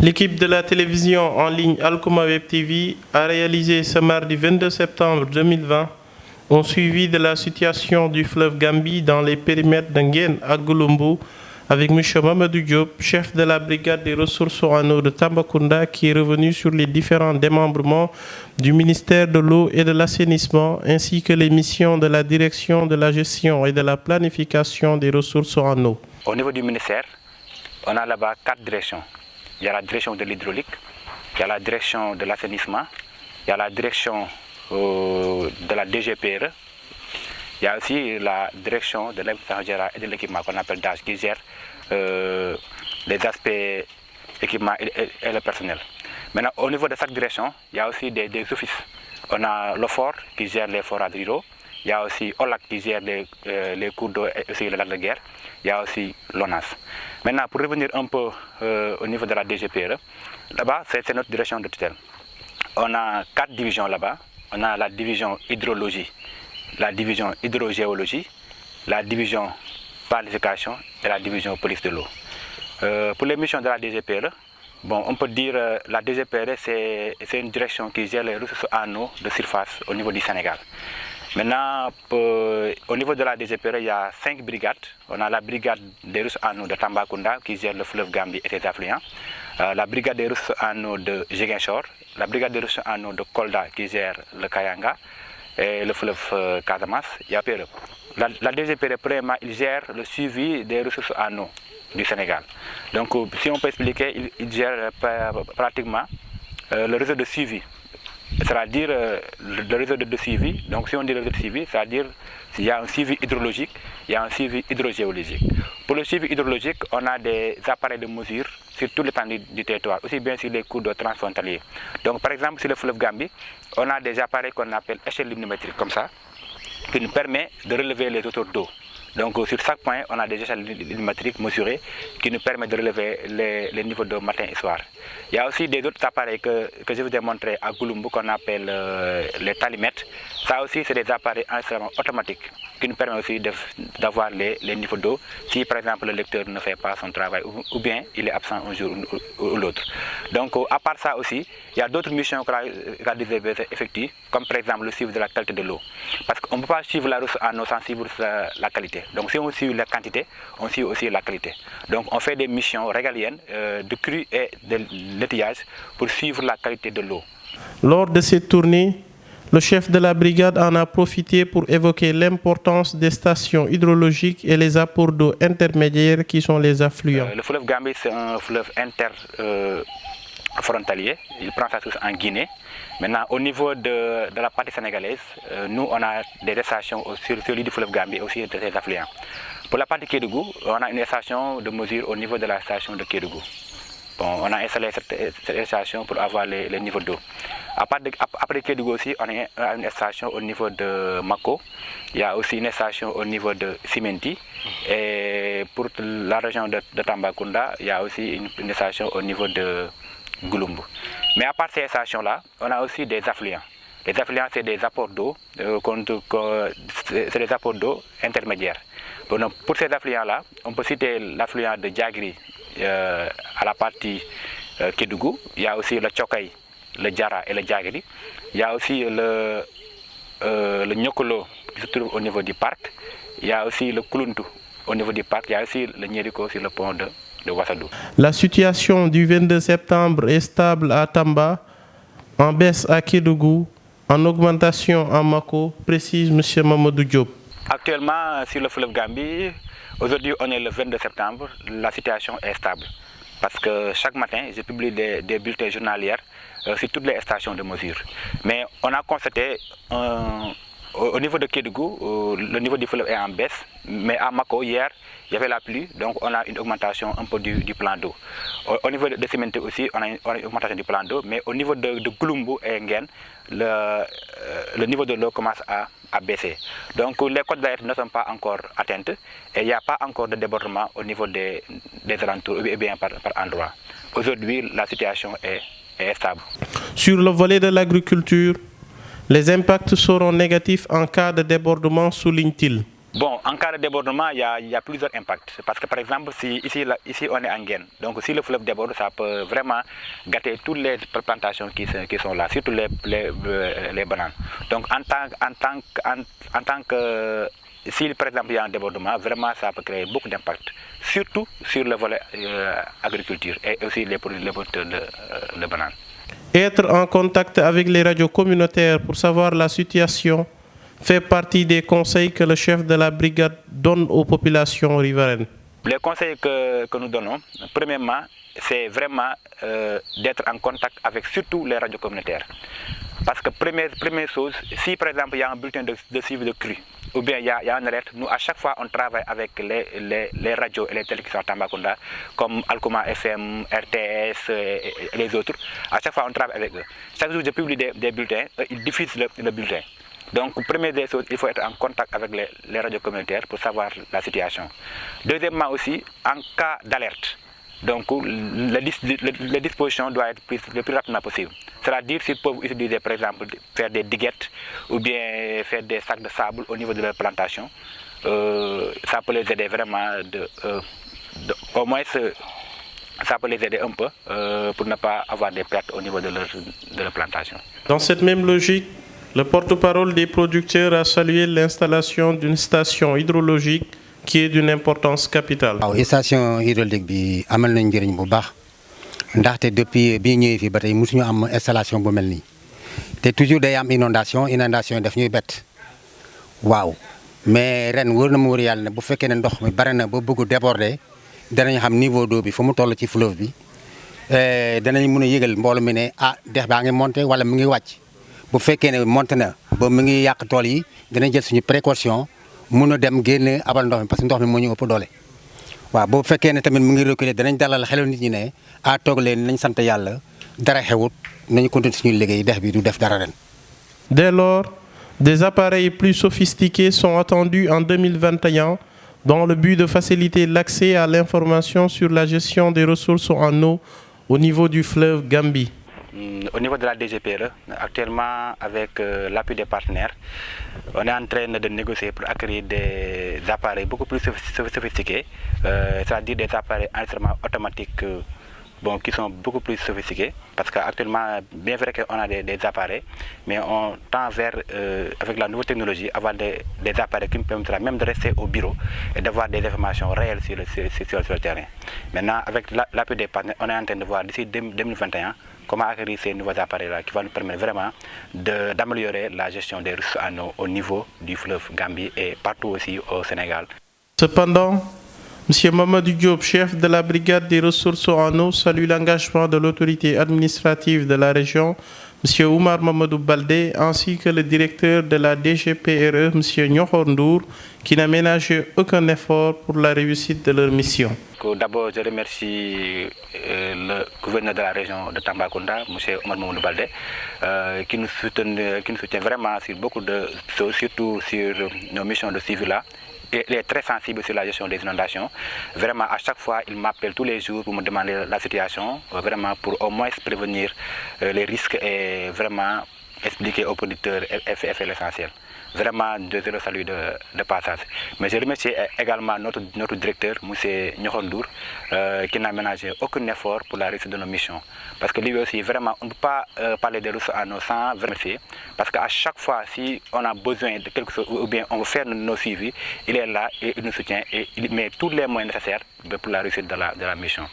L'équipe de la télévision en ligne Alkouma Web TV a réalisé ce mardi 22 septembre 2020 un suivi de la situation du fleuve Gambie dans les périmètres d'Nguène à Gouloumbou avec M. Mamadou Diop, chef de la brigade des ressources en eau de Tambacounda, qui est revenu sur les différents démembrements du ministère de l'eau et de l'assainissement ainsi que les missions de la direction de la gestion et de la planification des ressources en eau. Au niveau du ministère, on a là-bas 4 directions. Il y a la direction de l'hydraulique, il y a la direction de l'assainissement, il y a la direction de la DGPRE, il y a aussi la direction de l'infrastructure et de l'équipement qu'on appelle DAGE qui gère les aspects équipement et le personnel. Maintenant, au niveau de chaque direction, il y a aussi des offices. On a l'OFOR qui gère les forages ruraux, il y a aussi OLAC qui gère les cours d'eau et aussi le lac de guerre, il y a aussi l'ONAS. Maintenant, pour revenir un peu au niveau de la DGPRE, là-bas, c'est notre direction de tutelle. On a 4 divisions là-bas. On a la division hydrologie, la division hydrogéologie, la division planification et la division police de l'eau. Pour les missions de la DGPRE, bon, on peut dire que la DGPRE, c'est une direction qui gère les ressources en eau de surface au niveau du Sénégal. Maintenant, au niveau de la DGPRE, il y a 5 brigades. On a la brigade des ressources en eau de Tambacounda qui gère le fleuve Gambie et ses affluents. La brigade des ressources en eau de Ziguinchor, la brigade des ressources en eau de Kolda qui gère le Kayanga et le fleuve Casamance. Il y a PRE. La DGPRE, premièrement, il gère le suivi des ressources en eau du Sénégal. Donc, si on peut expliquer, il gère pratiquement le réseau de suivi. C'est-à-dire le réseau de suivi. Donc si on dit le réseau de suivi, c'est-à-dire qu'il y a un suivi hydrologique, il y a un suivi hydrogéologique. Pour le suivi hydrologique, on a des appareils de mesure sur tout l'étendue du territoire, aussi bien sur les cours d'eau transfrontaliers. Donc par exemple sur le fleuve Gambie, on a des appareils qu'on appelle échelle luminométrique comme ça, qui nous permet de relever les hauteurs d'eau. Donc sur chaque point, on a des échelles luminométriques mesurées qui nous permettent de relever les niveaux d'eau matin et soir. Il y a aussi des autres appareils que je vous ai montrés à Gouloumbou qu'on appelle les talimètres. Ça aussi, c'est des appareils instruments automatiques qui nous permettent aussi d'avoir les niveaux d'eau si par exemple le lecteur ne fait pas son travail ou bien il est absent un jour ou l'autre. Donc à part ça aussi, il y a d'autres missions que la DGPRE effectue, comme par exemple le suivi de la qualité de l'eau. Parce qu'on ne peut pas suivre la ressource en eau sans suivre la qualité. Donc si on suit la quantité, on suit aussi la qualité. Donc on fait des missions régaliennes de crue et de l'étayage pour suivre la qualité de l'eau. Lors de cette tournée, le chef de la brigade en a profité pour évoquer l'importance des stations hydrologiques et les apports d'eau intermédiaires qui sont les affluents. Le fleuve Gambie, c'est un fleuve interfrontalier. Il prend sa source en Guinée. Maintenant, au niveau de la partie sénégalaise, nous, on a des stations sur l'île du fleuve Gambie et aussi des affluents. Pour la partie Kédougou, on a une station de mesure au niveau de la station de Kédougou. Bon, on a installé cette station pour avoir les niveaux d'eau. Après Kédougou aussi, on a une station au niveau de Mako. Il y a aussi une station au niveau de Simenti. Et pour la région de Tambacounda, il y a aussi une station au niveau de Gouloumbou. Mais à part ces stations-là, on a aussi des affluents. Les affluents, c'est des apports d'eau, c'est des apports d'eau intermédiaires. Bon, pour ces affluents-là, on peut citer l'affluent de Djagri à la partie Kédougou. Il y a aussi le Tchokay, le Djara et le Djagri. Il y a aussi le Nyokolo qui se trouve au niveau du parc. Il y a aussi le Kuluntu au niveau du parc. Il y a aussi le Nyeriko sur le pont de Wassadou. La situation du 22 septembre est stable à Tamba, en baisse à Kédougou, en augmentation à Mako, précise M. Mamadou Diop. Actuellement, sur le fleuve Gambie, aujourd'hui on est le 22 septembre, la situation est stable. Parce que chaque matin, je publie des bulletins journaliers sur toutes les stations de mesure. Mais on a constaté au niveau de Kédougou, le niveau du fleuve est en baisse. Mais à Mako, hier, il y avait la pluie, donc on a une augmentation un peu du plan d'eau. Au niveau de Simenti aussi, on a une augmentation du plan d'eau. Mais au niveau de Gouloumbou et Nguène, le niveau de l'eau commence à baisser. Donc les côtes d'alerte ne sont pas encore atteintes et il n'y a pas encore de débordement au niveau des alentours ou bien par endroit. Aujourd'hui, la situation est stable. Sur le volet de l'agriculture, les impacts seront négatifs en cas de débordement, souligne-t-il. Bon, en cas de débordement, il y a plusieurs impacts. Parce que par exemple, ici on est en Guéne, donc si le fleuve déborde, ça peut vraiment gâter toutes les plantations qui sont là, surtout les bananes. Donc en tant que si par exemple il y a un débordement, vraiment ça peut créer beaucoup d'impact, surtout sur le volet agriculture et aussi les producteurs de bananes. Être en contact avec les radios communautaires pour savoir la situation fait partie des conseils que le chef de la brigade donne aux populations riveraines. Les conseils que nous donnons, premièrement, c'est vraiment d'être en contact avec surtout les radios communautaires. Parce que première chose, si par exemple il y a un bulletin de suivi de crue, ou bien il y a une alerte, nous à chaque fois on travaille avec les radios et les télé qui sont à Tambacounda, comme Alkoma FM, RTS et les autres. À chaque fois on travaille avec eux. Chaque jour je publie des bulletins, ils diffusent le bulletin. Donc, première des choses, il faut être en contact avec les radios communautaires pour savoir la situation. Deuxièmement aussi, en cas d'alerte, donc les dispositions doivent être prises le plus rapidement possible. C'est-à-dire s'ils peuvent utiliser par exemple faire des diguettes ou bien faire des sacs de sable au niveau de leur plantation, ça peut les aider vraiment au moins ça peut les aider un peu pour ne pas avoir des pertes au niveau de leur plantation. Dans cette même logique, le porte-parole des producteurs a salué l'installation d'une station hydrologique qui est d'une importance capitale. La station hydraulique bi amal nañ njëriñ bu baax ndaxte depuis bi ñëwee fi ba tey mosuñu am installation bu mel nii te toujours day am inondation daf ñuy bett waaw mais ren wóor na ma wóor yàlla ne bu fekkee ne ndox mi bari na ba bëgg déborder danañ xam niveau d'eau bi fu mu toll ci fleuve bi danañ mën a yëgal mbooloo mi ne dex baa ngi monté wala mu ngi wàcc. bu fekkee ne monté na ba mu ngi yàq tool yi dinañ jël suñu précaution mun a dem génne abal ndox mi parce que ndox mi moo ñu ëpp doole waaw bu fekkee ne tamit mu ngi reculer danañ dalal xelu nit ñi ne toog leen nañ sant yàlla dara xewut nañu continuer suñu liggéey dex bi du def dara ren. Dès lors, des appareils plus sophistiqués sont attendus en 2021 dans le but de faciliter l'accès à l'information sur la gestion des ressources en eau au niveau du fleuve Gambie. Au niveau de la DGPRE, actuellement avec l'appui des partenaires, on est en train de négocier pour acquérir des appareils beaucoup plus sophistiqués, c'est-à-dire des appareils enregistrement automatiques qui sont beaucoup plus sophistiqués, parce qu'actuellement, bien vrai qu'on a des appareils, mais on tend vers, avec la nouvelle technologie, avoir des appareils qui nous permettra même de rester au bureau et d'avoir des informations réelles sur le terrain. Maintenant, avec l'appui des partenaires, on est en train de voir d'ici 2021 comment acquérir ces nouveaux appareils-là qui vont nous permettre vraiment d'améliorer la gestion des ressources en eau au niveau du fleuve Gambie et partout aussi au Sénégal. Cependant, M. Mamadou Diop, chef de la brigade des ressources en eau, salue l'engagement de l'autorité administrative de la région, M. Oumar Mamadou Baldé, ainsi que le directeur de la DGPRE, M. Nyokhor Ndour, qui n'a ménagé aucun effort pour la réussite de leur mission. D'abord, je remercie le gouverneur de la région de Tambacounda, M. Oumar Mamadou Baldé, qui nous soutient vraiment sur beaucoup de choses, surtout sur nos missions de suivi là. Il est très sensible sur la gestion des inondations. Vraiment, à chaque fois, il m'appelle tous les jours pour me demander la situation, vraiment pour au moins prévenir les risques et vraiment expliquer aux producteurs et faire l'essentiel. Vraiment, je le salue de passage. Mais je remercie également notre directeur, M. Nyokhor Ndour, qui n'a ménagé aucun effort pour la réussite de nos missions. Parce que lui aussi, vraiment, on ne peut pas parler des ressources à nos sans remercier. Parce qu'à chaque fois, si on a besoin de quelque chose ou bien on veut faire nos suivis, il est là et il nous soutient et il met tous les moyens nécessaires pour la réussite de la mission.